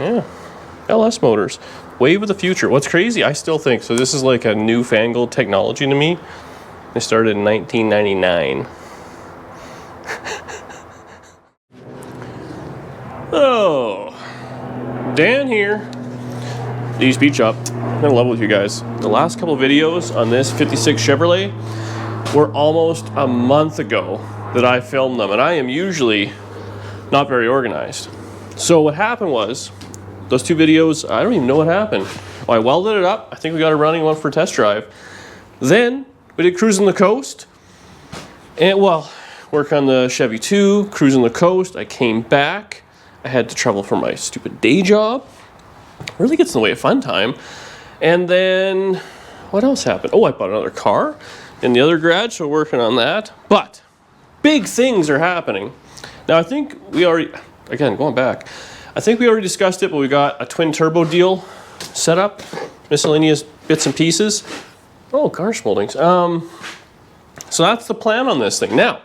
Yeah, LS motors. Wave of the future. What's crazy, I still think, so this is like a newfangled technology to me. They started in 1999. Oh, Dan here. East Beach Up. I'm gonna level with you guys. The last couple of videos on this 56 Chevrolet were almost a month ago that I filmed them, and I am usually not very organized. So what happened was, those two videos, I don't even know what happened. Well, I welded it up. I think we got a running one for a test drive. Then we did cruising the coast, and well, work on the Chevy 2, cruising the coast. I came back. I had to travel for my stupid day job. Really gets in the way of fun time. And then what else happened? Oh, I bought another car in the other garage, so we're working on that. But big things are happening. Now I think we already, again, going back, I think we already discussed it, but we got a twin turbo deal set up, miscellaneous bits and pieces. Oh, garnish moldings. So that's the plan on this thing. Now,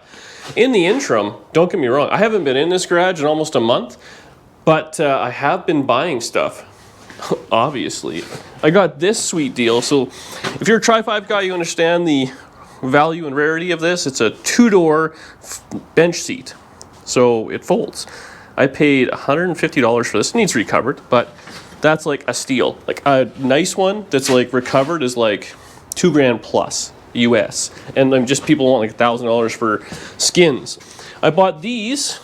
in the interim, don't get me wrong, I haven't been in this garage in almost a month, but I have been buying stuff. Obviously. I got this sweet deal. So if you're a Tri-5 guy, you understand the value and rarity of this. It's a 2-door bench seat. So it folds. I paid $150 for this. It needs recovered, but that's like a steal. Like a nice one that's like recovered is like $2,000 plus US. And then just people want like $1,000 for skins. I bought these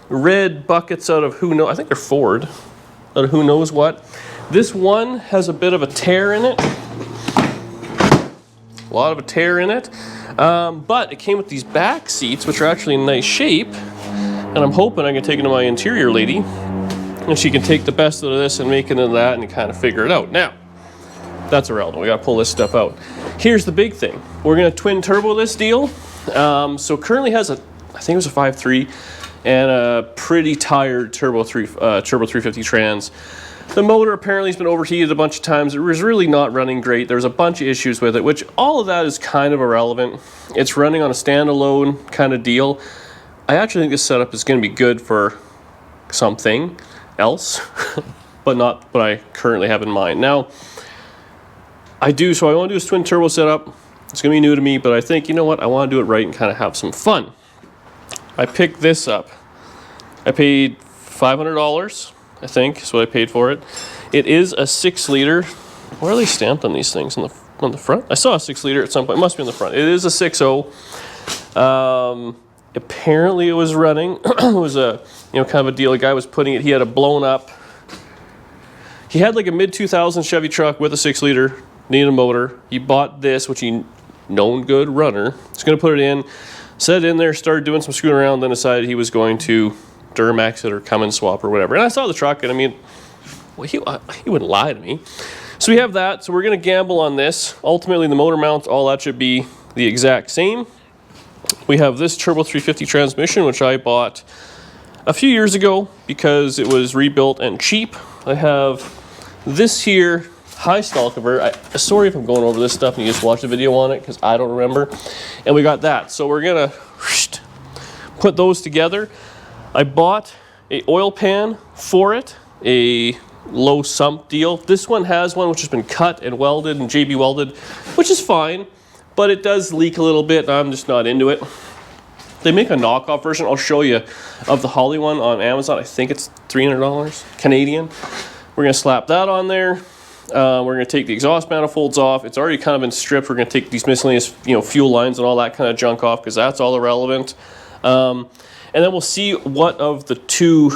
red buckets out of who knows, I think they're Ford, out of who knows what. This one has a bit of a tear in it. A lot of a tear in it. But it came with these back seats, which are actually in nice shape. And I'm hoping I can take it to my interior lady, and she can take the best out of this and make it into that and kind of figure it out. Now, that's irrelevant. We got to pull this stuff out. Here's the big thing. We're going to twin turbo this deal. So currently has a, I think it was a 5.3 and a pretty tired turbo 350 trans. The motor apparently has been overheated a bunch of times. It was really not running great. There's a bunch of issues with it, which all of that is kind of irrelevant. It's running on a standalone kind of deal. I actually think this setup is going to be good for something else, but not what I currently have in mind. Now, I want to do this twin turbo setup. It's going to be new to me, but I think, you know what, I want to do it right and kind of have some fun. I picked this up. I paid $500. I think is what I paid for it. It is a 6-liter. Where are they stamped on these things? On the front? I saw a 6-liter at some point. It must be on the front. It is a 6.0. Apparently it was running. It was a kind of a deal. A guy was putting it. He had a blown up. He had like a mid-2000s Chevy truck with a 6-liter. Needed a motor. He bought this, which he known good runner. He's going to put it in. Set it in there. Started doing some screwing around. Then decided he was going to Duramax it or Cummins swap or whatever. And I saw the truck, and I mean, well, he wouldn't lie to me. So we have that. So we're going to gamble on this. Ultimately, the motor mounts, all that should be the exact same. We have this Turbo 350 transmission, which I bought a few years ago because it was rebuilt and cheap. I have this here high stall converter. Sorry if I'm going over this stuff and you just watch the video on it because I don't remember. And we got that. So we're going to put those together. I bought an oil pan for it, a low sump deal. This one has one which has been cut and welded and JB welded, which is fine, but it does leak a little bit and I'm just not into it. They make a knockoff version, I'll show you, of the Holly one on Amazon. I think it's $300 Canadian. We're going to slap that on there. We're going to take the exhaust manifolds off. It's already kind of been stripped. We're going to take these miscellaneous fuel lines and all that kind of junk off because that's all irrelevant. And then we'll see what of the two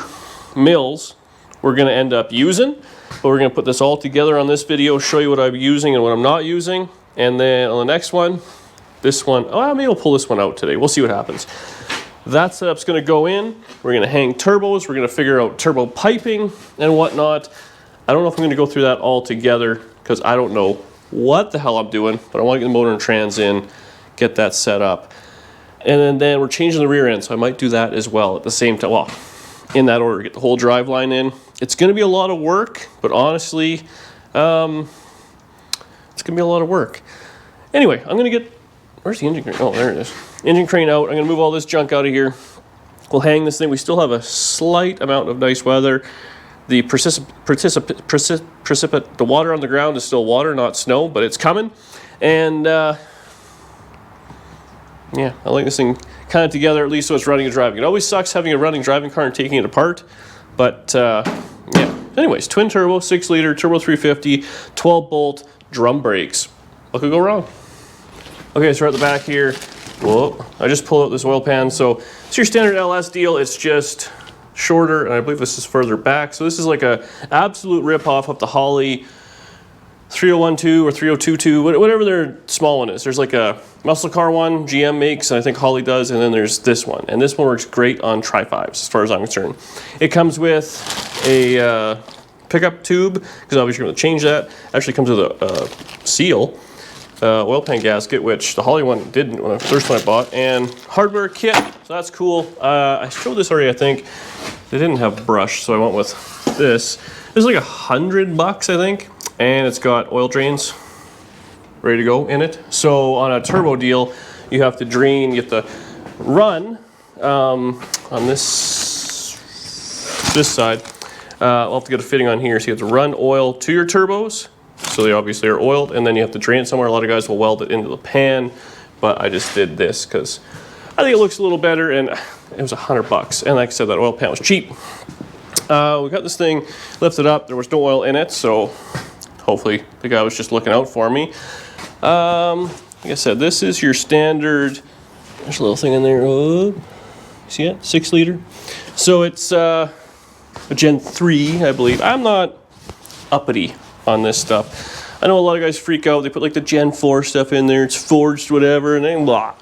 mills we're going to end up using. But we're going to put this all together on this video, show you what I'm using and what I'm not using. And then on the next one, this one, maybe I'll pull this one out today. We'll see what happens. That setup's going to go in. We're going to hang turbos. We're going to figure out turbo piping and whatnot. I don't know if I'm going to go through that all together because I don't know what the hell I'm doing. But I want to get the motor and trans in, get that set up. And then we're changing the rear end, so I might do that as well at the same time. Well, in that order, get the whole drive line in. It's going to be a lot of work, but honestly, it's going to be a lot of work. Anyway, I'm going to get, where's the engine crane? Oh, there it is. Engine crane out. I'm going to move all this junk out of here. We'll hang this thing. We still have a slight amount of nice weather. The the water on the ground is still water, not snow, but it's coming. And yeah, I like this thing kind of together, at least so it's running and driving. It always sucks having a running driving car and taking it apart, but yeah. Anyways, twin turbo, 6 liter, turbo 350, 12 bolt, drum brakes. What could go wrong? Okay, so we're at the back here. Whoa, I just pulled out this oil pan. So it's your standard LS deal. It's just shorter, and I believe this is further back. So this is like a absolute rip-off of the Holley 3012 or 3022, whatever their small one is. There's like a muscle car one GM makes, and I think Holley does, and then there's this one. And this one works great on Tri-5s, as far as I'm concerned. It comes with a pickup tube, because obviously you're going to change that. It actually comes with a seal, oil pan gasket, which the Holley one didn't when the first one I bought, and hardware kit, so that's cool. I showed this already, I think. They didn't have brush, so I went with this. It's like $100, I think, and it's got oil drains ready to go in it. So on a turbo deal, you have to drain, you have to run on this side. I'll have to get a fitting on here, so you have to run oil to your turbos, so they obviously are oiled, and then you have to drain it somewhere. A lot of guys will weld it into the pan, but I just did this because I think it looks a little better, and it was $100. And like I said, that oil pan was cheap. We got this thing lifted up. There was no oil in it, so hopefully the guy was just looking out for me. Like I said, this is your standard. There's a little thing in there. See it? 6 liter. So it's a Gen 3, I believe. I'm not uppity on this stuff. I know a lot of guys freak out. They put like the Gen 4 stuff in there. It's forged, whatever, and then blah.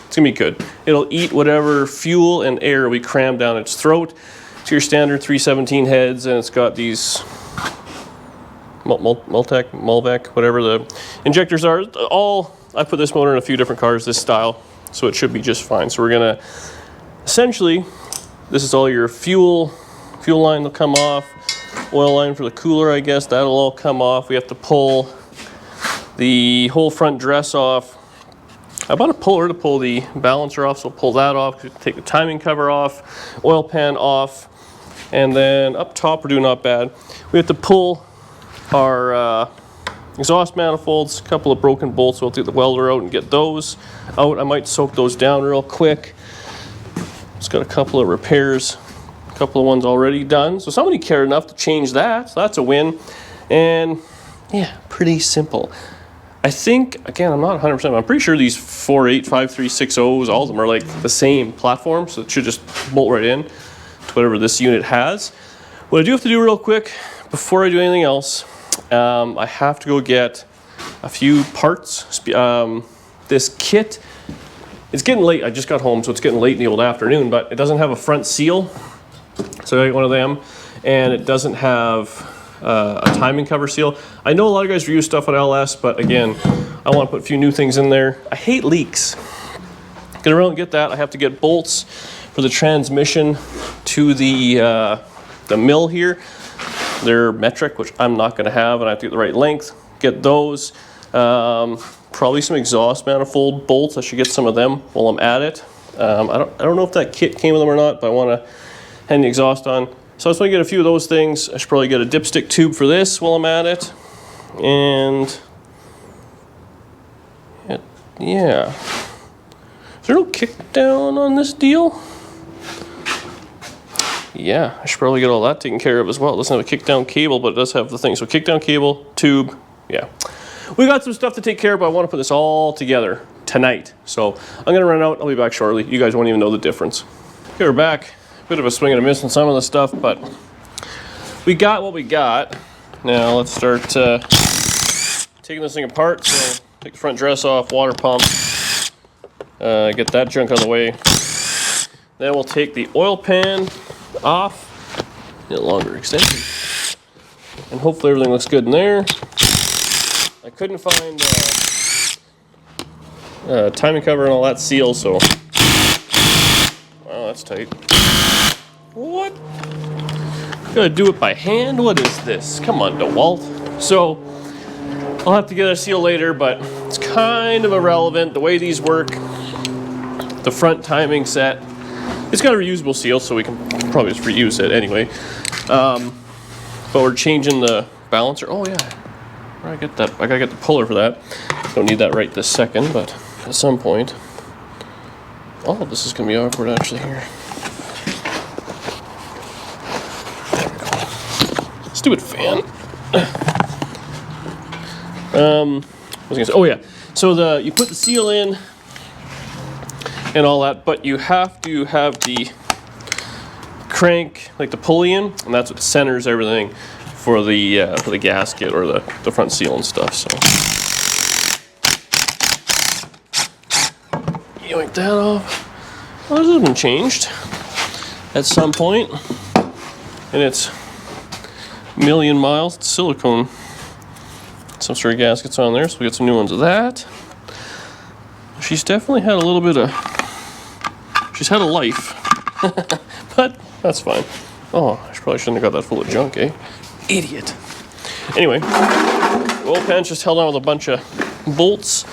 It's gonna be good. It'll eat whatever fuel and air we cram down its throat. It's your standard 317 heads, and it's got these Malbec, whatever the injectors are. I put this motor in a few different cars, this style, so it should be just fine. So we're gonna, essentially, this is all your fuel line will come off, oil line for the cooler, I guess, that'll all come off. We have to pull the whole front dress off. I bought a puller to pull the balancer off, so we'll pull that off, take the timing cover off, oil pan off, and then up top we're doing not bad. We have to pull our exhaust manifolds, a couple of broken bolts, so we'll take the welder out and get those out. I might soak those down real quick. It's got a couple of repairs, a couple of ones already done. So somebody cared enough to change that, so that's a win. And yeah, pretty simple. I think, again, I'm not 100%, I'm pretty sure these 485360s, all of them are like the same platform, so it should just bolt right in to whatever this unit has. What I do have to do real quick, before I do anything else, I have to go get a few parts. This kit, it's getting late. I just got home, so it's getting late in the old afternoon, but it doesn't have a front seal. So I got one of them, and it doesn't have a timing cover seal. I know a lot of guys review stuff on LS, but again, I want to put a few new things in there. I hate leaks. Gonna really get that. I have to get bolts for the transmission to the mill here. They're metric, which I'm not going to have, and I have to get the right length. Get those. Probably some exhaust manifold bolts. I should get some of them while I'm at it. I don't know if that kit came with them or not, but I want to hang the exhaust on. So I just want to get a few of those things. I should probably get a dipstick tube for this while I'm at it. And yeah. Is there no kickdown on this deal? Yeah, I should probably get all that taken care of as well. It doesn't have a kickdown cable, but it does have the thing. So kickdown cable, tube, yeah. We got some stuff to take care of, but I want to put this all together tonight. So I'm going to run out. I'll be back shortly. You guys won't even know the difference. Okay, we're back. Bit of a swing and a miss on some of the stuff, but we got what we got. Now let's start taking this thing apart. So take the front dress off, water pump, get that junk out of the way. Then we'll take the oil pan off, get a longer extension, and hopefully everything looks good in there. I couldn't find timing cover and all that seal, so wow, that's tight. What? Gotta do it by hand? What is this? Come on, DeWalt. So I'll have to get a seal later, but it's kind of irrelevant. The way these work, the front timing set, it's got a reusable seal, so we can probably just reuse it anyway. but we're changing the balancer. Oh yeah, I get that. I gotta get the puller for that. Don't need that right this second, but at some point. Oh, this is gonna be awkward actually here. There we go. Stupid fan. What was I gonna say? Oh yeah. So you put the seal in and all that, but you have to have the crank, like the pulley in, and that's what centers everything for the gasket or the front seal and stuff. So yoink that off. Well, this has been changed at some point, and it's a million miles. It's silicone. Some sort of gaskets on there, so we got some new ones of that. She's definitely had a little bit of, she's had a life, but that's fine. Oh, I probably shouldn't have got that full of junk, eh? Idiot. Anyway, oil pan's just held on with a bunch of bolts,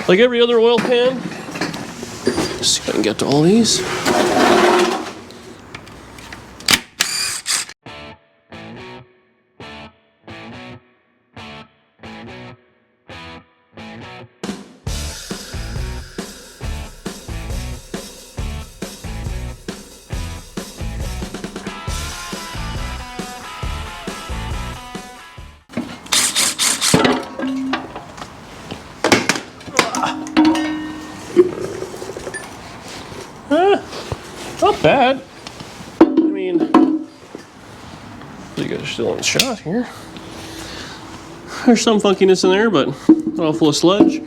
like every other oil pan. Let's see if I can get to all these. Not bad. I mean, you guys are still in the shot here. There's some funkiness in there, but not all full of sludge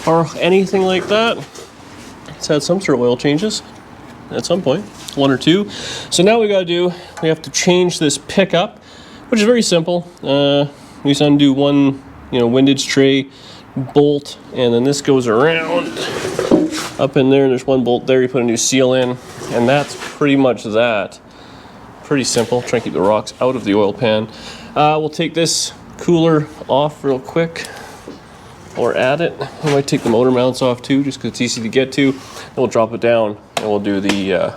or anything like that. It's had some sort of oil changes at some point, one or two. So now we have to change this pickup, which is very simple. We just undo one, windage tray bolt, and then this goes around up in there, and there's one bolt there. You put a new seal in, and that's pretty much that. Pretty simple. Try and keep the rocks out of the oil pan. We'll take this cooler off real quick, or add it. I might take the motor mounts off too, just because it's easy to get to. Then we'll drop it down, and we'll do the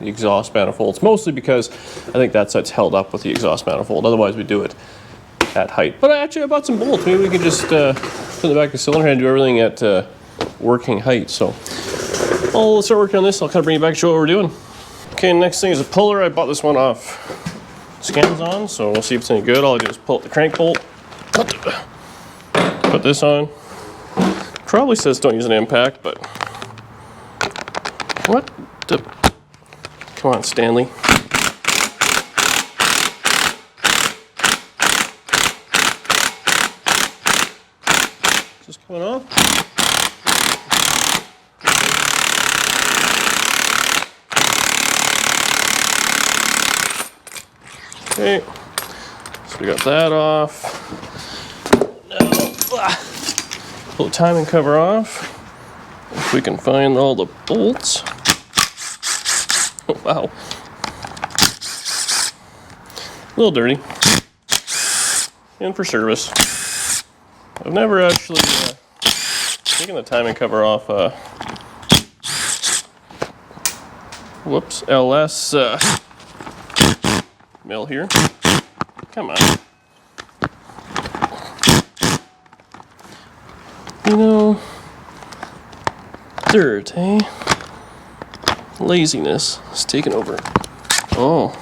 exhaust manifolds. Mostly because I think that's held up with the exhaust manifold. Otherwise, we do it at height. But I bought some bolts. Maybe we could just put in the back of the cylinder head and do everything at working height. So I'll start working on this. I'll kind of bring you back and show what we're doing. Okay, next thing is a puller. I bought this one off Scamazon, so we'll see if it's any good. All I do is pull up the crank bolt, put this on. Probably says don't use an impact, but what the? Come on, Stanley. Is this coming off? Okay, so we got that off. Now, pull the timing cover off. If we can find all the bolts. Oh, wow. A little dirty. In for service. I've never actually taken the timing cover off whoops, LS mill here. Come on. Dirt, eh? Laziness is taking over. Oh,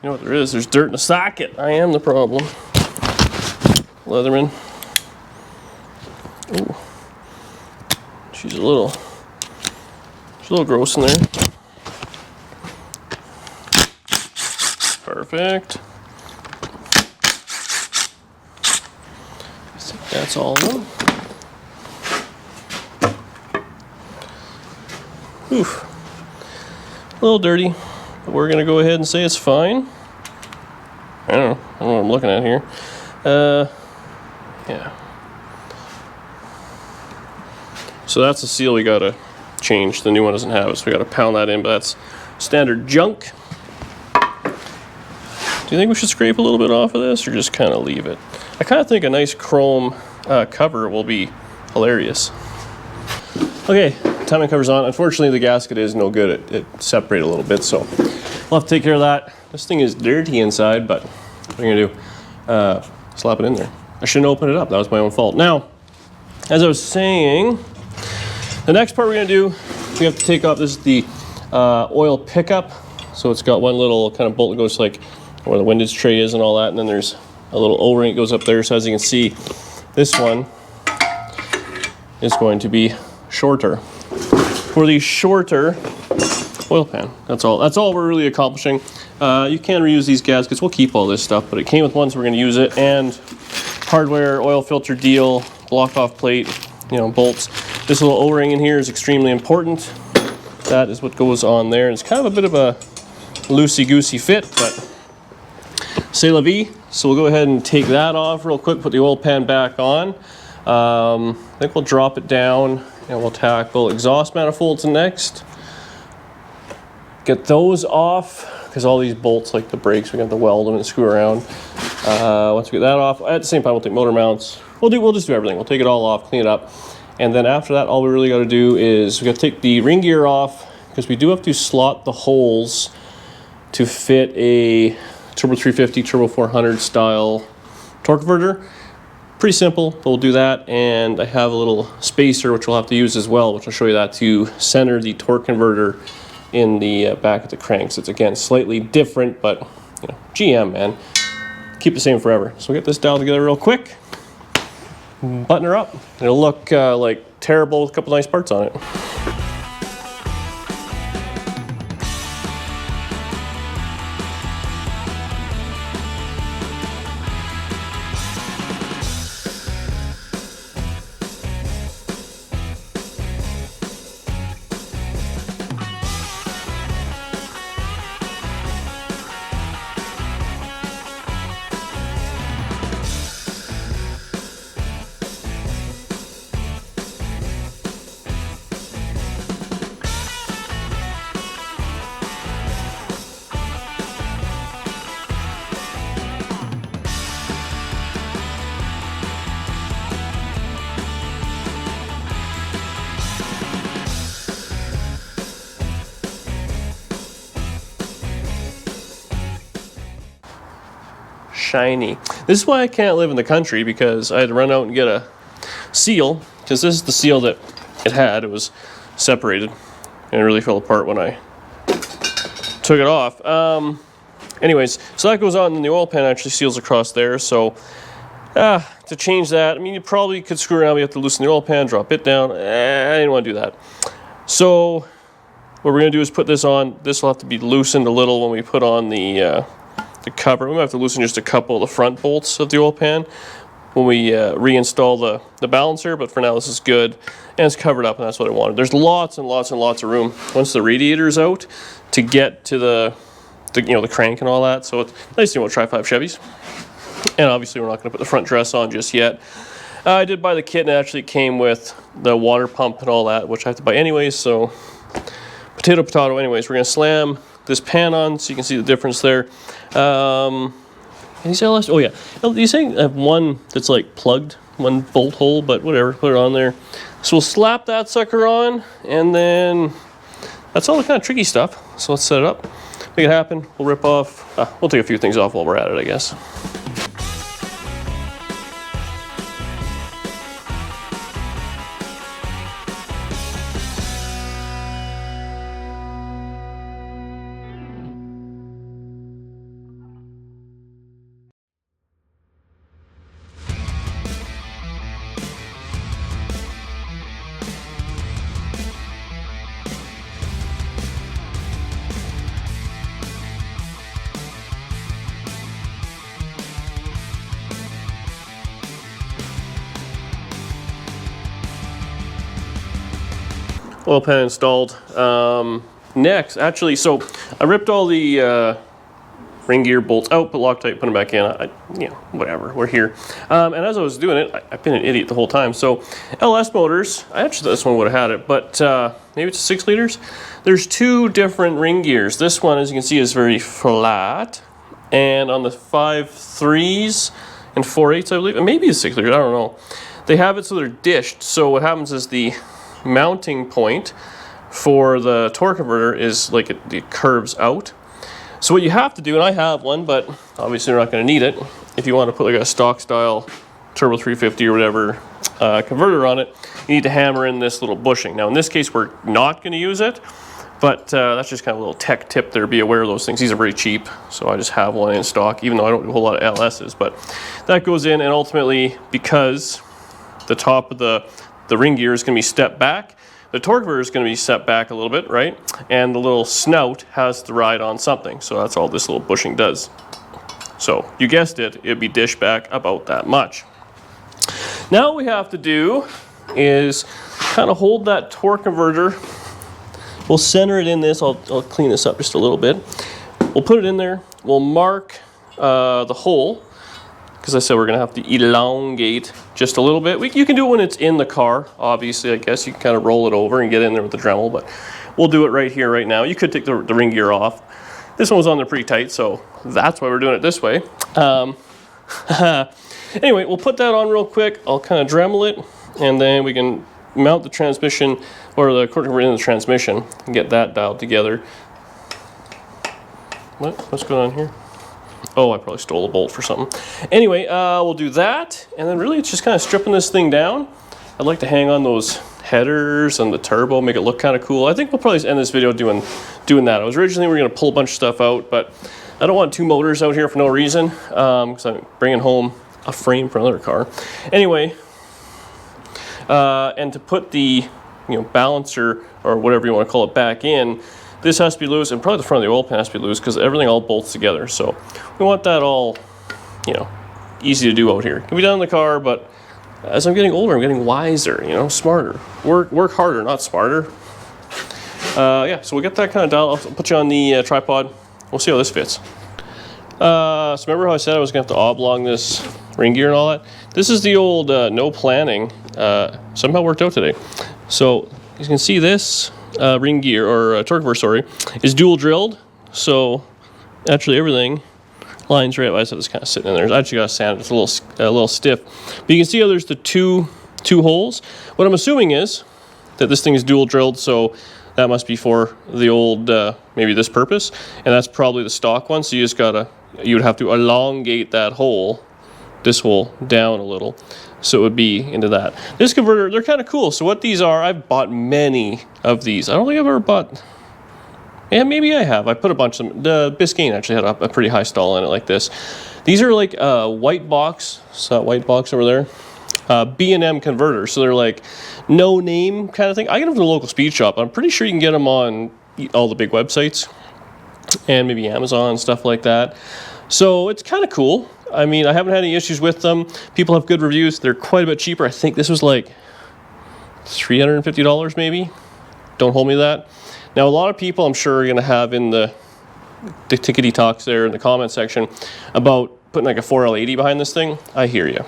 you know what there is? There's dirt in the socket. I am the problem. Leatherman. Ooh. She's a little gross in there. Perfect. I think that's all of them. Oof. A little dirty, but we're going to go ahead and say it's fine. I don't know what I'm looking at here. Yeah. So that's the seal we got to change. The new one doesn't have it, so we got to pound that in, but that's standard junk. Do you think we should scrape a little bit off of this, or just kind of leave it? I kind of think a nice chrome cover will be hilarious. Okay, timing cover's on. Unfortunately, the gasket is no good. It separated a little bit, so we'll have to take care of that. This thing is dirty inside, but What are you gonna do? Slap it in there. I shouldn't open it up. That was my own fault. Now, as I was saying, the next part we're gonna do, we have to take off, this is the oil pickup. So it's got one little kind of bolt that goes like where the windage tray is and all that, and then there's a little O-ring that goes up there. So as you can see, this one is going to be shorter. For the shorter oil pan, that's all we're really accomplishing. You can reuse these gaskets. We'll keep all this stuff, but it came with one, so we're going to use it. And hardware, oil filter deal, block off plate, bolts. This little O-ring in here is extremely important. That is what goes on there. It's kind of a bit of a loosey-goosey fit, but c'est la vie. So we'll go ahead and take that off real quick, put the oil pan back on. I think we'll drop it down and we'll tackle exhaust manifolds next. Get those off, because all these bolts, like the brakes, we got to weld them and screw around. Once we get that off, at the same time we'll take motor mounts. We'll just do everything. We'll take it all off, clean it up. And then after that, all we really got to do is we got to take the ring gear off, because we do have to slot the holes to fit a Turbo 350, Turbo 400 style torque converter. Pretty simple, but we'll do that. And I have a little spacer, which we'll have to use as well, which I'll show you that to center the torque converter in the back of the cranks. It's, again, slightly different, but GM, man. Keep the same forever. So we'll get this dialed together real quick, button her up. It'll look like terrible with a couple nice parts on it. Shiny. This is why I can't live in the country, because I had to run out and get a seal, because this is the seal that it had. It was separated and it really fell apart when I took it off. Anyways, so that goes on, and the oil pan actually seals across there. So to change that, I mean, you probably could screw around. We have to loosen the oil pan, drop it down. I didn't want to do that. So what we're going to do is put this on. This will have to be loosened a little when we put on the cover. We might have to loosen just a couple of the front bolts of the oil pan when we reinstall the balancer, but for now this is good, and it's covered up, and that's what I wanted. There's lots and lots and lots of room once the radiator's out to get to the crank and all that. So it's nice to try 5 Chevys. And obviously we're not going to put the front dress on just yet. I did buy the kit, and it actually came with the water pump and all that, which I have to buy anyways. So potato. Anyways, we're going to slam this pan on so you can see the difference there. These LS, oh yeah, these things have one that's like plugged, one bolt hole, but whatever, put it on there. So we'll slap that sucker on, and then that's all the kind of tricky stuff. So let's set it up, make it happen. We'll rip off, we'll take a few things off while we're at it, I guess. Oil pan installed. Next, actually, so I ripped all the ring gear bolts out, put Loctite, put them back in. Whatever, we're here. And as I was doing it, I've been an idiot the whole time. So LS motors, I actually thought this one would have had it, but maybe it's 6 liters. There's 2 different ring gears. This one, as you can see, is very flat. And on the 5.3s and 4.8s, I believe, and maybe it's 6 liters, I don't know. They have it so they're dished. So what happens is the mounting point for the torque converter is like it curves out. So what you have to do, and I have one, but obviously you're not going to need it, if you want to put like a stock style Turbo 350 or whatever converter on it, you need to hammer in this little bushing. Now in this case we're not going to use it, but that's just kind of a little tech tip there. Be aware of those things. These are very cheap, so I just have one in stock, even though I don't do a whole lot of LSs. But that goes in, and ultimately, because the top of the ring gear is going to be stepped back, the torque converter is going to be set back a little bit, right? And the little snout has to ride on something. So that's all this little bushing does. So you guessed it, it'd be dish back about that much. Now what we have to do is kind of hold that torque converter. We'll center it in this. I'll clean this up just a little bit. We'll put it in there. We'll mark the hole, because I said we're going to have to elongate just a little bit. You can do it when it's in the car, obviously. I guess you can kind of roll it over and get in there with the Dremel, but we'll do it right here, right now. You could take the ring gear off. This one was on there pretty tight, so that's why we're doing it this way. Anyway, we'll put that on real quick. I'll kind of Dremel it, and then we can mount the transmission, or the torque converter in the transmission, and get that dialed together. What's going on here? Oh, I probably stole a bolt for something. Anyway, we'll do that, and then really it's just kind of stripping this thing down. I'd like to hang on those headers and the turbo, make it look kind of cool. I think we'll probably end this video doing that. I was originally we were going to pull a bunch of stuff out, but I don't want two motors out here for no reason, because I'm bringing home a frame for another car. Anyway, and to put the balancer or whatever you want to call it back in, this has to be loose, and probably the front of the oil pan has to be loose, because everything all bolts together. So we want that all, easy to do out here. It can be done in the car, but as I'm getting older, I'm getting wiser, smarter. Work harder, not smarter. Yeah, so we'll get that kind of dial. I'll put you on the tripod. We'll see how this fits. So remember how I said I was going to have to oblong this ring gear and all that? This is the old no planning. Somehow worked out today. So you can see this ring gear, or torque converter, sorry, is dual drilled. So actually everything lines right. I said it's kind of sitting in there. I actually got to sand it. It's a little stiff. But you can see how there's the two holes. What I'm assuming is that this thing is dual drilled, so that must be for the old, maybe this purpose, and that's probably the stock one. So you would have to elongate that hole, this hole, down a little, so it would be into that. This converter, they're kind of cool. So what these are, I've bought many of these. I don't think I've ever bought, yeah, maybe I have. I put a bunch of them. The Biscayne actually had a pretty high stall in it like this. These are like white box, so that white box over there, B&M converters. So they're like no name kind of thing. I get them from the local speed shop. I'm pretty sure you can get them on all the big websites and maybe Amazon, stuff like that. So it's kind of cool. I mean, I haven't had any issues with them. People have good reviews. They're quite a bit cheaper. I think this was like $350 maybe. Don't hold me to that. Now, a lot of people, I'm sure, are going to have in the tickety talks there in the comment section about putting like a 4L80 behind this thing. I hear you.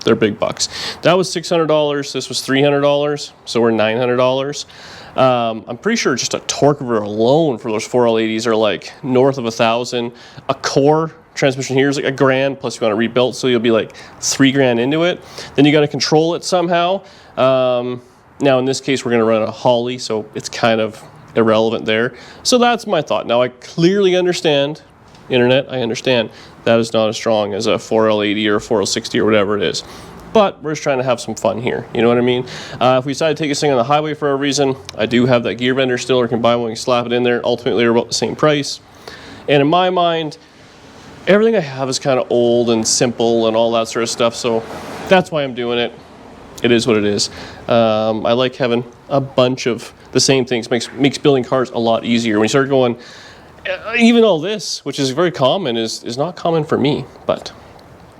They're big bucks. That was $600. This was $300. So we're $900. I'm pretty sure just a torque converter alone for those 4L80s are like north of $1,000. A core transmission here is like $1,000, plus you want to rebuild, so you'll be like $3,000 into it. Then you got to control it somehow. Now in this case, we're going to run a Holly, so it's kind of irrelevant there. So that's my thought. Now I clearly understand, internet, I understand that is not as strong as a 4L80 or a 4L60 or whatever it is. But we're just trying to have some fun here. You know what I mean? If we decide to take this thing on the highway for a reason, I do have that gear bender still, or can buy one and slap it in there. Ultimately, they're about the same price. And in my mind, everything I have is kind of old and simple and all that sort of stuff. So that's why I'm doing it. It is what it is. I like having a bunch of the same things. Makes building cars a lot easier. When you start going, even all this, which is very common, is not common for me. But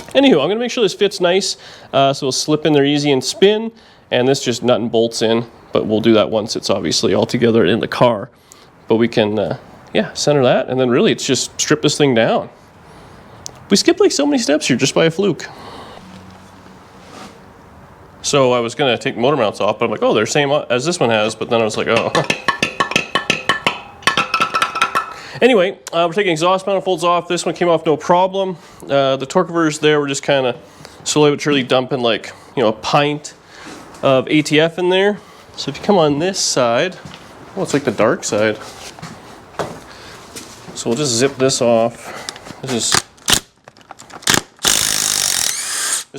anywho, I'm going to make sure this fits nice. So it'll slip in there easy and spin. And this just nut and bolts in. But we'll do that once it's obviously all together in the car. But we can, center that. And then really it's just strip this thing down. We skipped like so many steps here just by a fluke. So I was going to take motor mounts off, but I'm like, oh, they're same as this one has. But then I was like, oh. Anyway, we're taking exhaust manifolds off. This one came off no problem. The torque converters there, we're just kind of slowly but surely dumping like, a pint of ATF in there. So if you come on this side, oh, it's like the dark side. So we'll just zip this off. This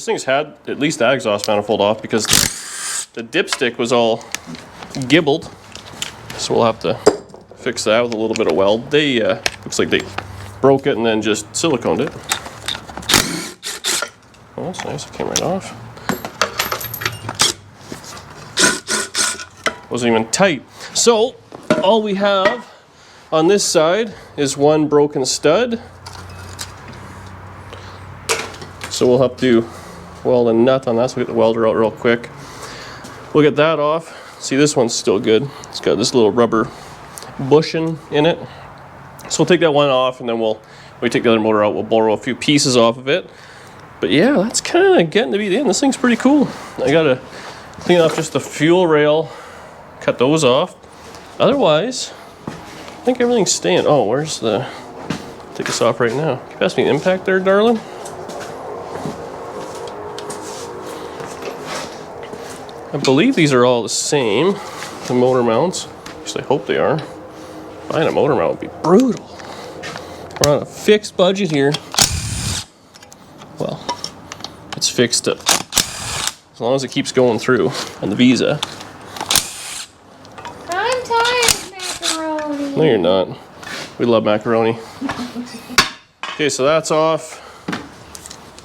thing's had at least that exhaust manifold off because the dipstick was all gibbled. So we'll have to fix that with a little bit of weld. They looks like they broke it and then just siliconed it. Oh, that's nice. It came right off. Wasn't even tight. So all we have on this side is one broken stud. So we'll have to weld a nut on that. So we'll get the welder out real quick. We'll get that off. See, this one's still good. It's got this little rubber bushing in it. So we'll take that one off, and then when we take the other motor out, we'll borrow a few pieces off of it. But yeah, that's kind of getting to be the end. This thing's pretty cool. I gotta clean off just the fuel rail, cut those off. Otherwise, I think everything's staying. Oh, where's the... Take this off right now. Can you pass me an impact there, darling? I believe these are all the same, the motor mounts. At least I hope they are. Buying a motor mount would be brutal. We're on a fixed budget here. Well, it's fixed to, as long as it keeps going through on the Visa. I'm tired of macaroni. No, you're not. We love macaroni. Okay, so that's off.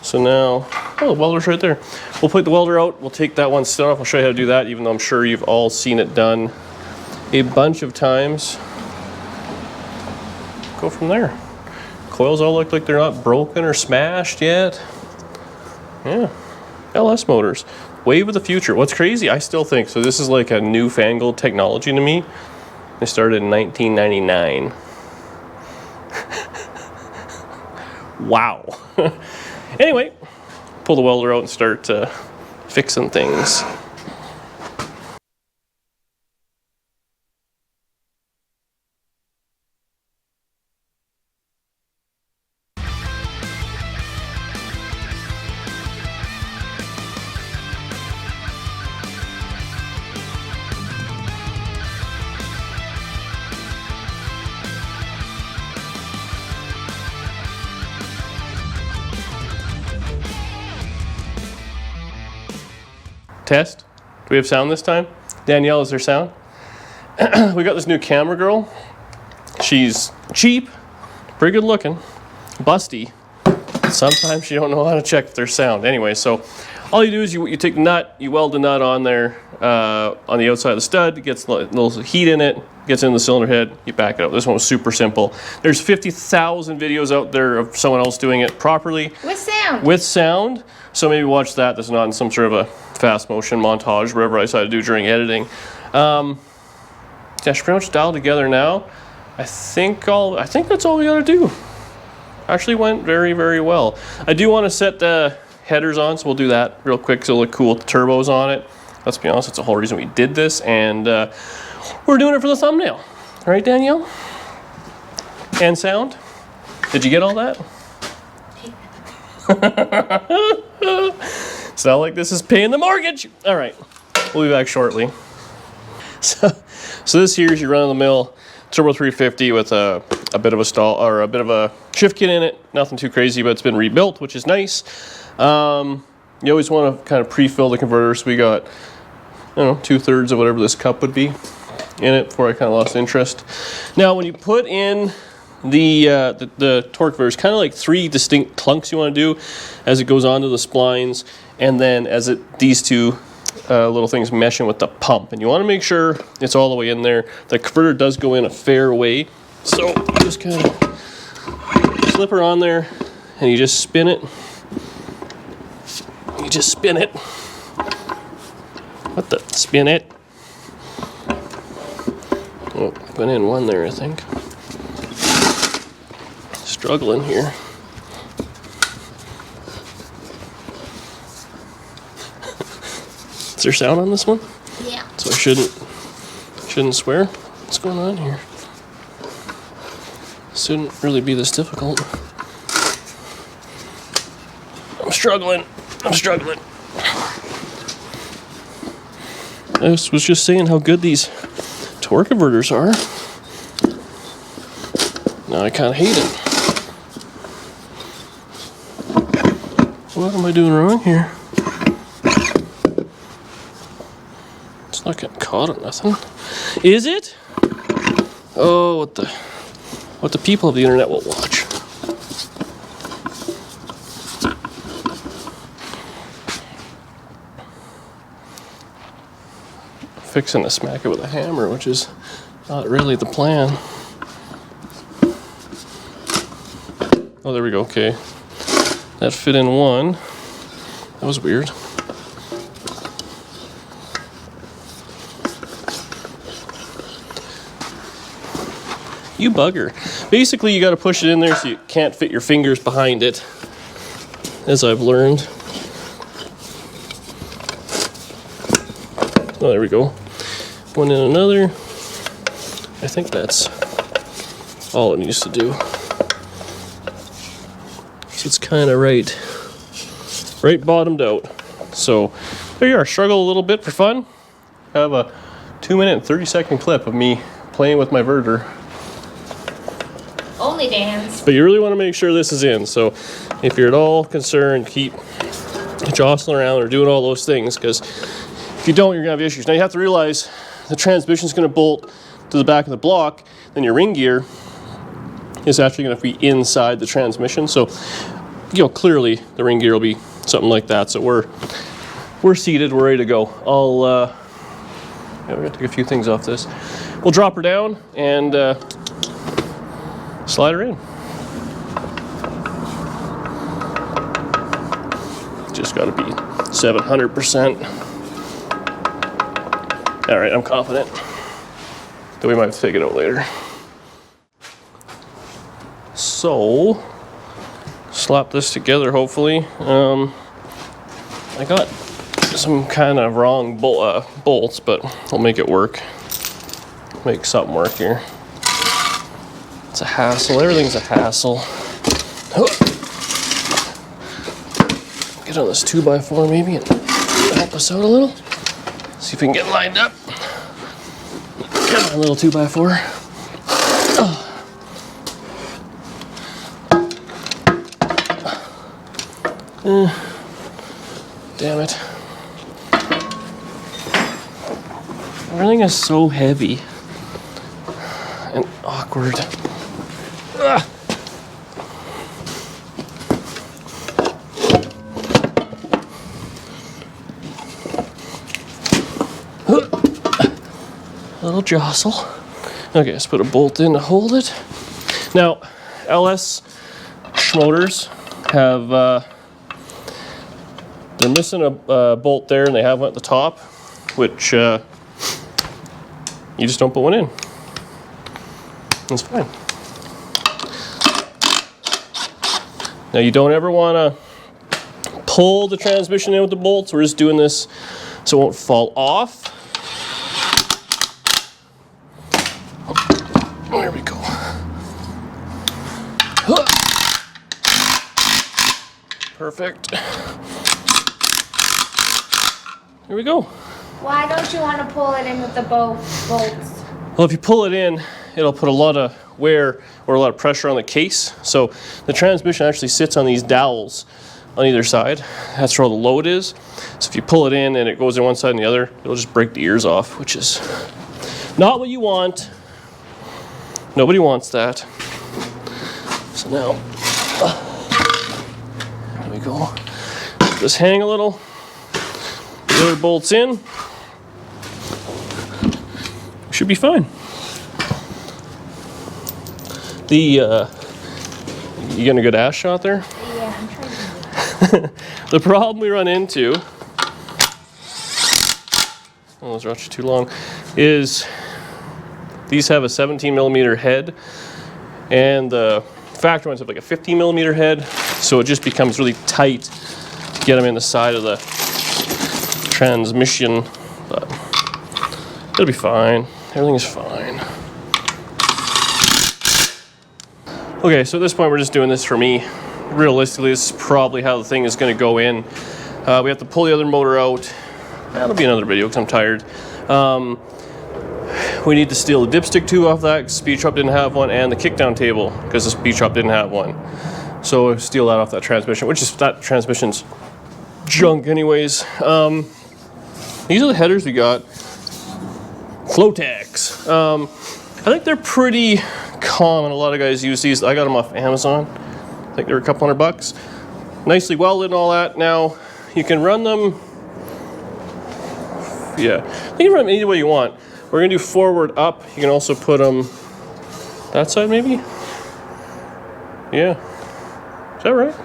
So now, oh, the welder's right there. We'll put the welder out. We'll take that one stud off. I'll show you how to do that, even though I'm sure you've all seen it done a bunch of times. Go from there. Coils all look like they're not broken or smashed yet. Yeah, LS motors. Wave of the future. What's crazy, I still think, so this is like a newfangled technology to me. They started in 1999. Wow. Anyway, pull the welder out and start fixing things. Test. Do we have sound this time? Danielle, is there sound? We got this new camera girl. She's cheap, pretty good looking, busty. Sometimes you don't know how to check if there's sound. Anyway, so all you do is you take the nut, you weld the nut on there on the outside of the stud. It gets a little heat in it, gets in the cylinder head, you back it up. This one was super simple. There's 50,000 videos out there of someone else doing it properly. With sound. With sound. So maybe watch that. That's not in some sort of a fast motion montage, whatever I decided to do during editing. Yeah, she's pretty much dialed together now. I think that's all we gotta do. Actually went very, very well. I do want to set the headers on, so we'll do that real quick so it'll look cool with the turbos on it. Let's be honest, that's the whole reason we did this, and we're doing it for the thumbnail. All right, Danielle? And sound? Did you get all that? It's not like this is paying the mortgage. All right, we'll be back shortly. So this here is your run-of-the-mill Turbo 350 with a bit of a stall or a bit of a shift kit in it. Nothing too crazy, but it's been rebuilt, which is nice. You always want to kind of pre-fill the converter, so we got, I don't know, 2/3 of whatever this cup would be in it before I kind of lost interest. Now, when you put in the torque converter, it's kind of like 3 distinct clunks you want to do as it goes onto the splines, and then as these two little things meshing with the pump, and you want to make sure it's all the way in there. The converter does go in a fair way, so you just kind of slip her on there, and you just spin it. You just spin it. What the? Spin it. Oh, went in one there, I think. Struggling here. Is there sound on this one? Yeah. So I shouldn't swear. What's going on here? Shouldn't really be this difficult. I'm struggling. I was just saying how good these torque converters are. Now I kind of hate it. What am I doing wrong here? It's not getting caught or nothing. Is it? Oh, what the people of the internet will watch. Fixing to smack it with a hammer, which is not really the plan. Oh, there we go. Okay. That fit in one. That was weird. You bugger. Basically, you got to push it in there so you can't fit your fingers behind it, as I've learned. Oh, there we go. One in another. I think that's all it needs to do. So it's kind of right bottomed out. So there you are. Struggle a little bit for fun. I have a 2-minute and 30-second clip of me playing with my verter. Only dance. But you really want to make sure this is in. So if you're at all concerned, keep jostling around or doing all those things, because if you don't, you're going to have issues. Now you have to realize the transmission is going to bolt to the back of the block, then your ring gear is actually going to be inside the transmission. So, you know, clearly the ring gear will be something like that. So we're seated, we're ready to go. Yeah, we're going to take a few things off this. We'll drop her down and slide her in. Just got to be 700%. All right, I'm confident that we might have to take it out later. So, slap this together, hopefully. I got some kind of wrong bolts, but I'll make it work. Make something work here. It's a hassle. Everything's a hassle. Get on this 2x4 maybe and help us out a little. See if we can get lined up. Come on, little 2x4. Damn it. Everything is so heavy and awkward. Ugh. A little jostle. Okay, let's put a bolt in to hold it. Now, LS motors have, they're missing a bolt there and they have one at the top, which you just don't put one in. That's fine. Now, you don't ever want to pull the transmission in with the bolts. We're just doing this so it won't fall off. There we go. Perfect. Here we go. Why don't you want to pull it in with the bolts? Well, if you pull it in, it'll put a lot of wear or a lot of pressure on the case. So the transmission actually sits on these dowels on either side. That's where all the load is. So if you pull it in and it goes in one side and the other, it'll just break the ears off, which is not what you want. Nobody wants that. So now, there we go. Just hang a little. The other bolts in. Should be fine. You getting a good ass shot there? Yeah, I'm trying to. The problem we run into, oh, those are actually too long, is these have a 17mm head, and the factory ones have like a 15mm head, so it just becomes really tight to get them in the side of the transmission, but it'll be fine. Everything is fine. Okay, so at this point we're just doing this for me. Realistically, this is probably how the thing is going to go in. We have to pull the other motor out. That'll be another video because I'm tired. We need to steal the dipstick tube off that, because Speed Shop didn't have one, and the kickdown table, because the Speed Shop didn't have one. So steal that off that transmission, which is, that transmission's junk anyways. These are the headers we got. Flotex. I think they're pretty common. A lot of guys use these. I got them off Amazon. I think they're a couple $100. Nicely welded and all that. Now, you can run them, yeah, you can run them any way you want. We're gonna do forward up. You can also put them that side maybe? Yeah. Is that right?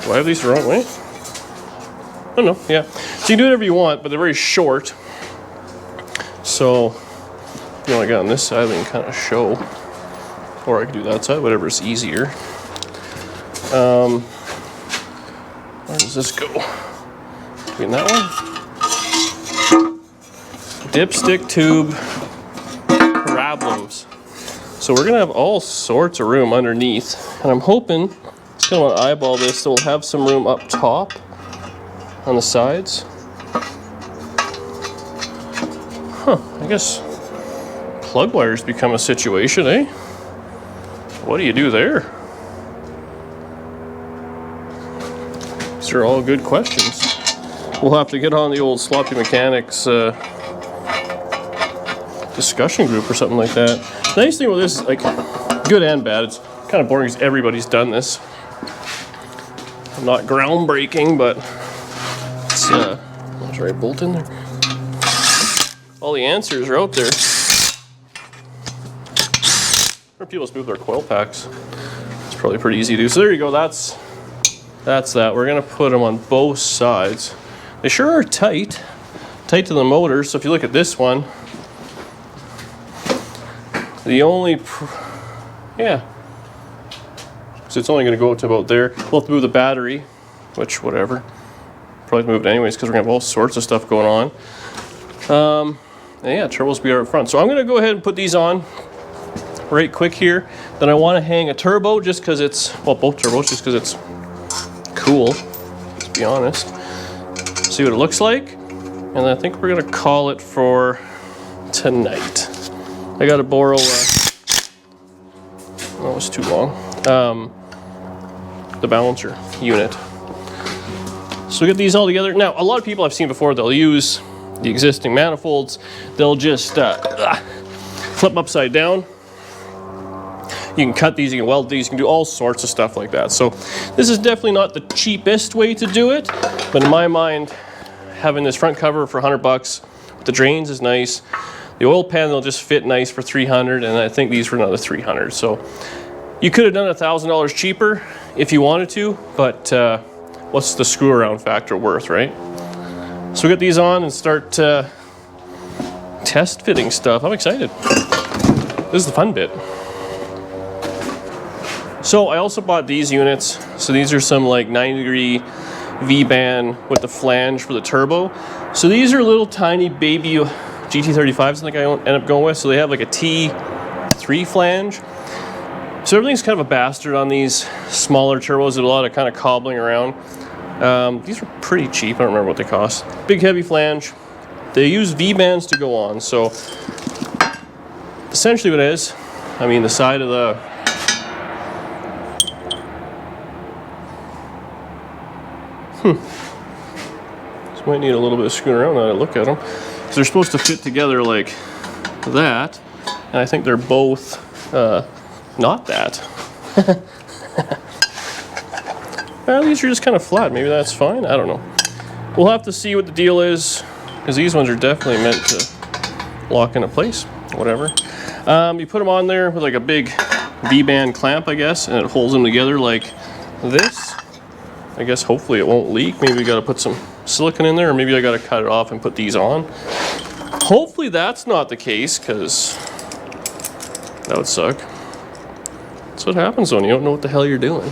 Do I have these the wrong way? I don't know, yeah. So you can do whatever you want, but they're very short. So, you know, I got on this side, we can kind of show. Or I can do that side, whatever's easier. Where does this go? Between that one? Dipstick tube problems. So we're gonna have all sorts of room underneath, and I'm hoping, just gonna want to eyeball this, so we'll have some room up top on the sides. Huh, I guess plug wires become a situation, eh? What do you do there? These are all good questions. We'll have to get on the old Sloppy Mechanics discussion group or something like that. The nice thing with this is, like, good and bad, it's kind of boring because everybody's done this. Not groundbreaking, but it's, there's a right bolt in there. All the answers are out there. Or people just move their coil packs. It's probably pretty easy to do. So there you go, that's that. We're gonna put them on both sides. They sure are tight to the motor. So if you look at this one, the only, yeah, so it's only gonna go up to about there. We'll have to move the battery, which whatever. Probably move it anyways because we're gonna have all sorts of stuff going on. And yeah, turbos will be out front. So I'm gonna go ahead and put these on right quick here. Then I wanna hang a turbo just because it's, well, both turbos, just because it's cool, let's be honest. See what it looks like. And I think we're gonna call it for tonight. I gotta borrow, that was too long, the balancer unit. So we get these all together. Now, a lot of people I've seen before, they'll use the existing manifolds. They'll just flip upside down. You can cut these, you can weld these, you can do all sorts of stuff like that. So this is definitely not the cheapest way to do it, but in my mind, having this front cover for $100 with the drains is nice. The oil pan will just fit nice for $300, and I think these were another $300. So you could have done $1,000 cheaper if you wanted to, but what's the screw around factor worth, right? So we get these on and start test fitting stuff. I'm excited. This is the fun bit. So I also bought these units. So these are some like 90-degree V-band with the flange for the turbo. So these are little tiny baby GT35s I think I end up going with. So they have like a T3 flange. So everything's kind of a bastard on these smaller turbos. There's a lot of kind of cobbling around. These are pretty cheap. I don't remember what they cost. Big heavy flange. They use V-bands to go on. So essentially what it is, I mean the side of the This might need a little bit of screwing around now to look at them. So they're supposed to fit together like that. And I think they're both not that. Well, these are just kind of flat. Maybe that's fine. I don't know. We'll have to see what the deal is, because these ones are definitely meant to lock into place. Whatever. You put them on there with like a big V-band clamp, I guess, and it holds them together like this. I guess hopefully it won't leak. Maybe we got to put some silicone in there, or maybe I got to cut it off and put these on. Hopefully that's not the case, because that would suck. That's what happens when you don't know what the hell you're doing.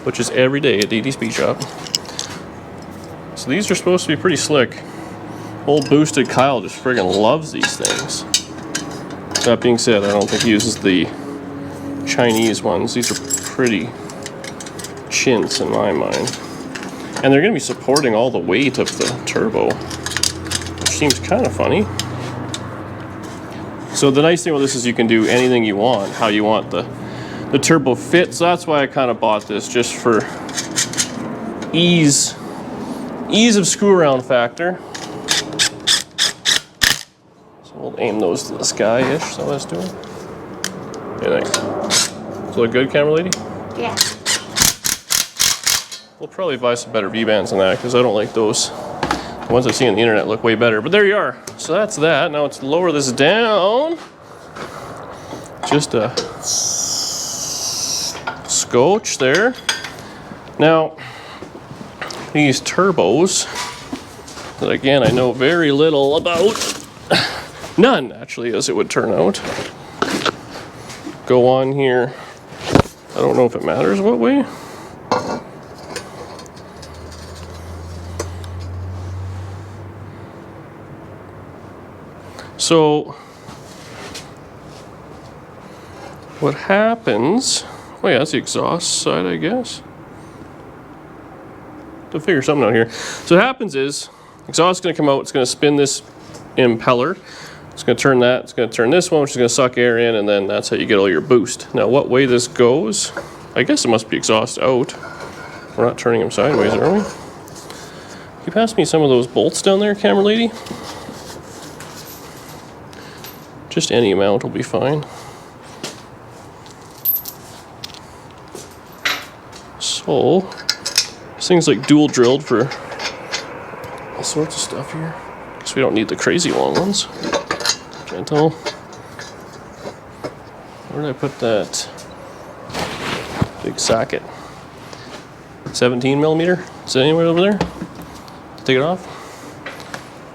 Which is every day at DD Speed Shop. So these are supposed to be pretty slick. Old Boosted Kyle just friggin' loves these things. That being said, I don't think he uses the Chinese ones. These are pretty chintz in my mind. And they're gonna be supporting all the weight of the turbo, which seems kind of funny. So the nice thing with this is you can do anything you want, how you want the turbo fit. So that's why I kind of bought this, just for ease of screw around factor. So we'll aim those to the sky-ish. So let's do it. Yeah, thanks. Does it look good, camera lady? Yeah. We'll probably buy some better V-bands than that because I don't like those. The ones I see on the internet look way better. But there you are. So that's that. Now let's lower this down. Just a scotch there. Now, these turbos, that again I know very little about, none actually, as it would turn out, go on here. I don't know if it matters what way. So what happens, oh yeah, that's the exhaust side, I guess. To figure something out here. So what happens is, exhaust is going to come out, it's going to spin this impeller, it's going to turn that, it's going to turn this one, which is going to suck air in, and then that's how you get all your boost. Now what way this goes, I guess it must be exhaust out. We're not turning them sideways, are we? Can you pass me some of those bolts down there, camera lady? Just any amount will be fine. So, this thing's like dual drilled for all sorts of stuff here. So we don't need the crazy long ones. Gentle. Where did I put that big socket? 17 millimeter? Is it anywhere over there? Take it off.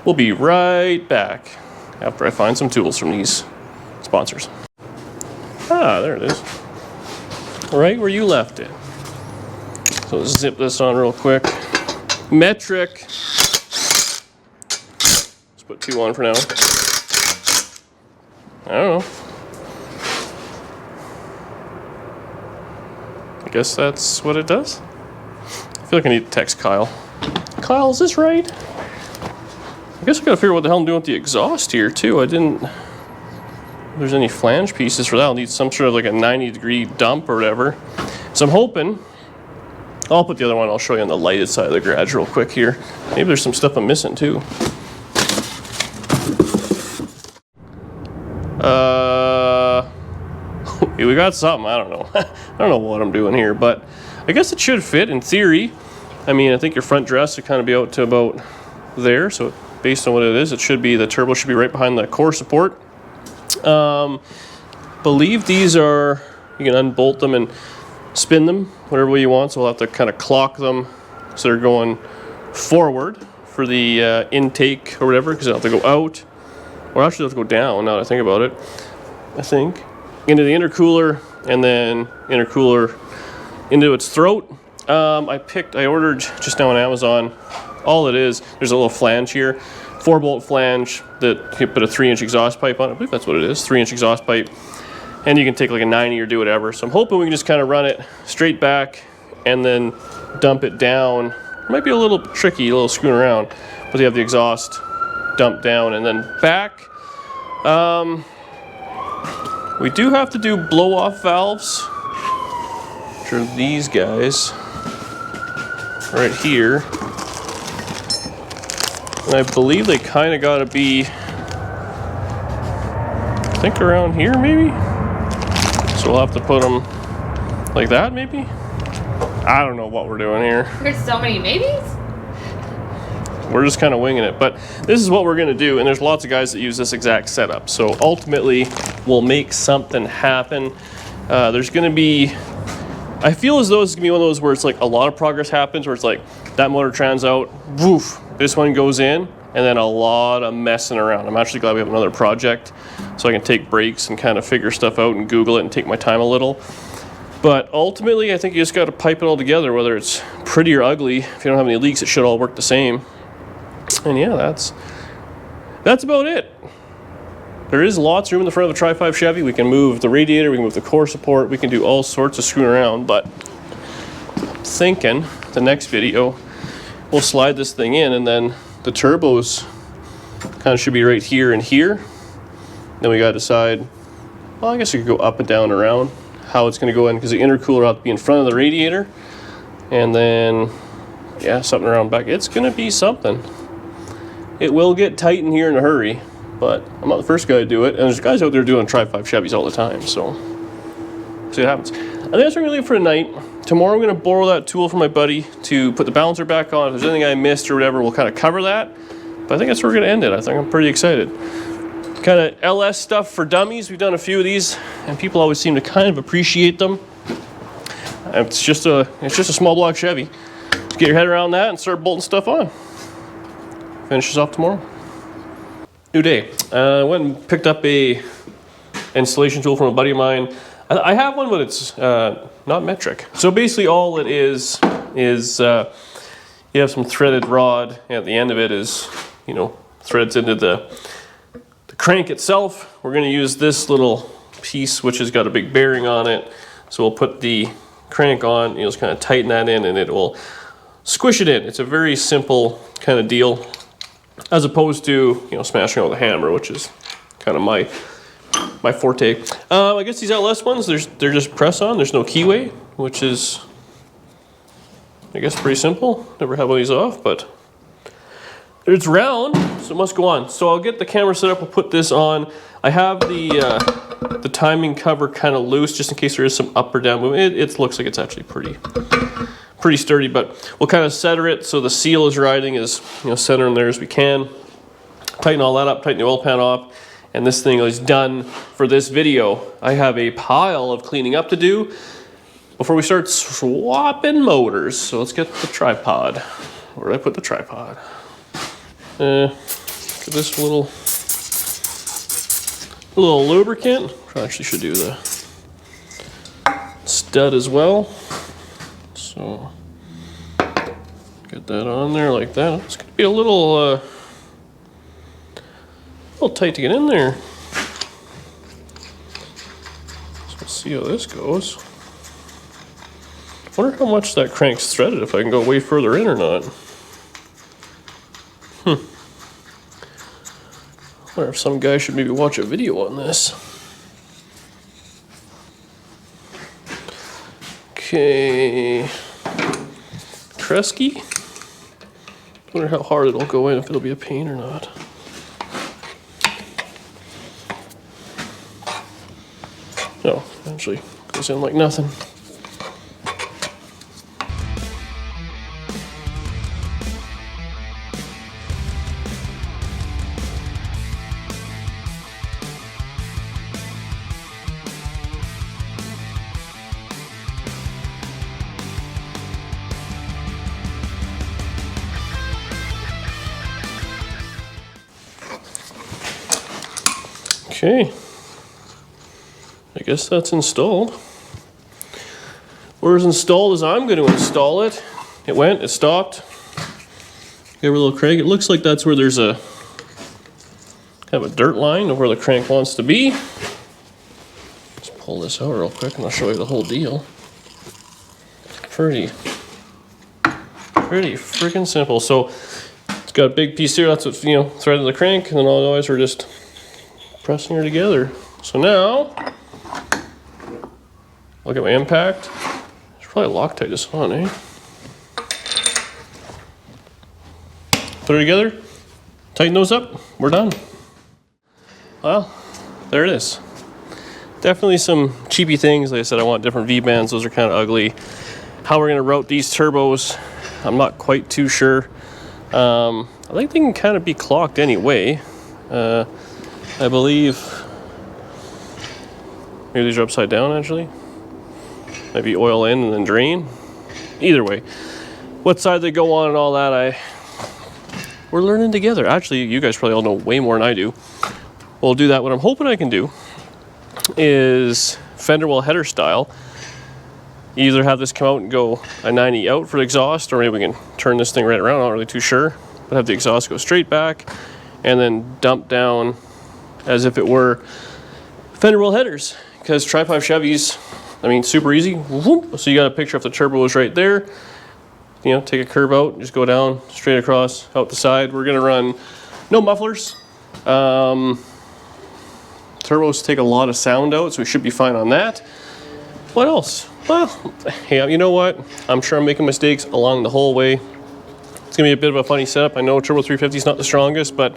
We'll be right back after I find some tools from these sponsors. Ah, there it is. Right where you left it. So let's zip this on real quick. Metric. Let's put 2 on for now. I don't know. I guess that's what it does. I feel like I need to text Kyle. Kyle, is this right? I guess I gotta figure out what the hell I'm doing with the exhaust here too. I didn't, if there's any flange pieces for that, I'll need some sort of like a 90-degree dump or whatever. So I'm hoping, I'll put the other one, I'll show you on the lighted side of the garage real quick here. Maybe there's some stuff I'm missing too. We got something, I don't know. I don't know what I'm doing here, but I guess it should fit in theory. I mean, I think your front dress would kind of be out to about there, so based on what it is, it should be, the turbo should be right behind the core support. Believe these are, you can unbolt them and spin them whatever way you want, so we'll have to kind of clock them so they're going forward for the intake or whatever, because they'll have to go out, or actually they'll have to go down now that I think about it, I think, into the intercooler, and then intercooler into its throat. I ordered just now on Amazon, all it is, there's a little flange here, 4-bolt flange that you put a 3-inch exhaust pipe on. I believe that's what it is, 3-inch exhaust pipe. And you can take like a 90 or do whatever. So I'm hoping we can just kind of run it straight back and then dump it down. It might be a little tricky, a little screwing around, but you have the exhaust dumped down and then back. We do have to do blow-off valves, which are these guys right here. And I believe they kind of got to be, I think around here maybe? So we'll have to put them like that maybe? I don't know what we're doing here. There's so many maybes? We're just kind of winging it, but this is what we're going to do, and there's lots of guys that use this exact setup. So ultimately, we'll make something happen. There's going to be, I feel as though it's going to be one of those where it's like a lot of progress happens, where it's like that motor trans out, woof, this one goes in, and then a lot of messing around. I'm actually glad we have another project, so I can take breaks and kind of figure stuff out and Google it and take my time a little. But ultimately, I think you just got to pipe it all together, whether it's pretty or ugly. If you don't have any leaks, it should all work the same. And yeah, that's about it. There is lots of room in the front of a Tri-5 Chevy. We can move the radiator, we can move the core support, we can do all sorts of screwing around, but I'm thinking the next video, we'll slide this thing in, and then the turbos kind of should be right here and here. Then we got to decide, well, I guess you could go up and down and around how it's going to go in, because the intercooler ought to be in front of the radiator. And then, yeah, something around back. It's going to be something. It will get tight in here in a hurry, but I'm not the first guy to do it. And there's guys out there doing Tri-5 Chevys all the time, so see what happens. I think that's what we're going to do for tonight. Tomorrow I'm going to borrow that tool from my buddy to put the balancer back on. If there's anything I missed or whatever, we'll kind of cover that. But I think that's where we're going to end it. I think I'm pretty excited. Kind of LS stuff for dummies. We've done a few of these, and people always seem to kind of appreciate them. It's just a small block Chevy. Just get your head around that and start bolting stuff on. Finish this off tomorrow. New day. I went and picked up a installation tool from a buddy of mine. I have one, but it's not metric. So basically all it is you have some threaded rod, and at the end of it is, you know, threads into the crank itself. We're going to use this little piece, which has got a big bearing on it. So we'll put the crank on, you'll just kind of tighten that in, and it will squish it in. It's a very simple kind of deal, as opposed to, you know, smashing out with a hammer, which is kind of my forte. I guess these LS ones, they're just press on. There's no keyway, which is, I guess, pretty simple. Never had one of these off, but it's round, so it must go on. So I'll get the camera set up. We'll put this on. I have the timing cover kind of loose, just in case there is some up or down movement. It looks like it's actually pretty sturdy, but we'll kind of center it so the seal is riding as, you know, center in there as we can. Tighten all that up, tighten the oil pan off, and this thing is done for this video. I have a pile of cleaning up to do before we start swapping motors. So let's get the tripod. Where did I put the tripod? Get this little lubricant. I actually should do the stud as well. So get that on there like that. It's gonna be a little tight to get in there. So we'll see how this goes. Wonder how much that crank's threaded, if I can go way further in or not. Wonder if some guy should maybe watch a video on this. Okay. Kresge. Wonder how hard it'll go in, if it'll be a pain or not. No, actually goes in like nothing. Okay, I guess that's installed. Or as installed as I'm going to install it. It went, it stopped. Give her a little crank. It looks like that's where there's a kind of a dirt line of where the crank wants to be. Let's pull this out real quick and I'll show you the whole deal. Pretty freaking simple. So it's got a big piece here. That's what, you know, threading the crank, and then otherwise we're just pressing her together. So now, look at my impact. There's probably Loctite this on, eh? Put her together, tighten those up, we're done. Well, there it is. Definitely some cheapy things. Like I said, I want different V-bands. Those are kind of ugly. How we're gonna route these turbos, I'm not quite too sure. I think they can kind of be clocked anyway. I believe maybe these are upside down actually. Maybe oil in and then drain. Either way, what side they go on and all that, we're learning together. Actually, you guys probably all know way more than I do. We'll do that. What I'm hoping I can do is fender well header style. Either have this come out and go a 90 out for the exhaust, or maybe we can turn this thing right around. I'm not really too sure. But have the exhaust go straight back and then dump down as if it were fender well headers. Because Tri-5 Chevys, I mean, super easy. Whoop. So you got a picture if the turbo is right there. You know, take a curve out, just go down, straight across, out the side. We're gonna run no mufflers. Turbos take a lot of sound out, so we should be fine on that. What else? Well, hey, you know what? I'm sure I'm making mistakes along the whole way. It's gonna be a bit of a funny setup. I know Turbo 350 is not the strongest, but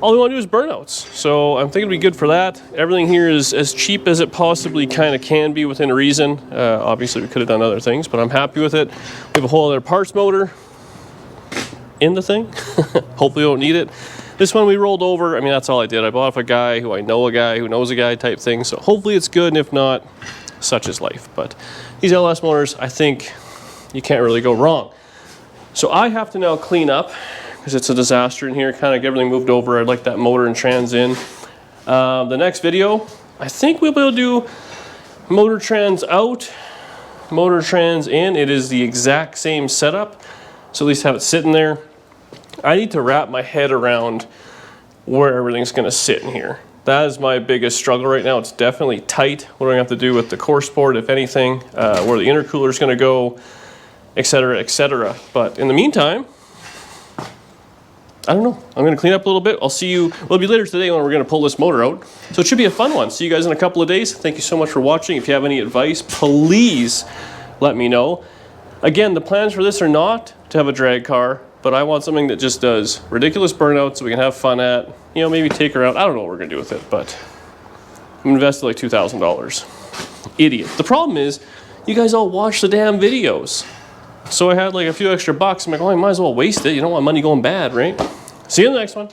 all we want to do is burnouts. So I'm thinking it'll be good for that. Everything here is as cheap as it possibly kind of can be within reason. Obviously, we could have done other things, but I'm happy with it. We have a whole other parts motor in the thing. Hopefully we don't need it. This one we rolled over. I mean, that's all I did. I bought off a guy who I know a guy who knows a guy type thing. So hopefully it's good, and if not, such is life. But these LS motors, I think you can't really go wrong. So I have to now clean up because it's a disaster in here. Kind of get everything moved over. I'd like that motor and trans in. The next video, I think we'll be able to do motor trans out, motor trans in. It is the exact same setup. So at least have it sitting there. I need to wrap my head around where everything's going to sit in here. That is my biggest struggle right now. It's definitely tight. What do I have to do with the core sport, if anything? Where the intercooler is going to go, etc., etc. But in the meantime, I don't know. I'm going to clean up a little bit. I'll see you. Well, it'll be later today when we're going to pull this motor out. So it should be a fun one. See you guys in a couple of days. Thank you so much for watching. If you have any advice, please let me know. Again, the plans for this are not to have a drag car, but I want something that just does ridiculous burnouts so we can have fun at, you know, maybe take her out. I don't know what we're gonna do with it, but I'm invested like $2,000. Idiot. The problem is, you guys all watch the damn videos. So I had like a few extra bucks. I'm like, oh, I might as well waste it. You don't want money going bad, right? See you in the next one.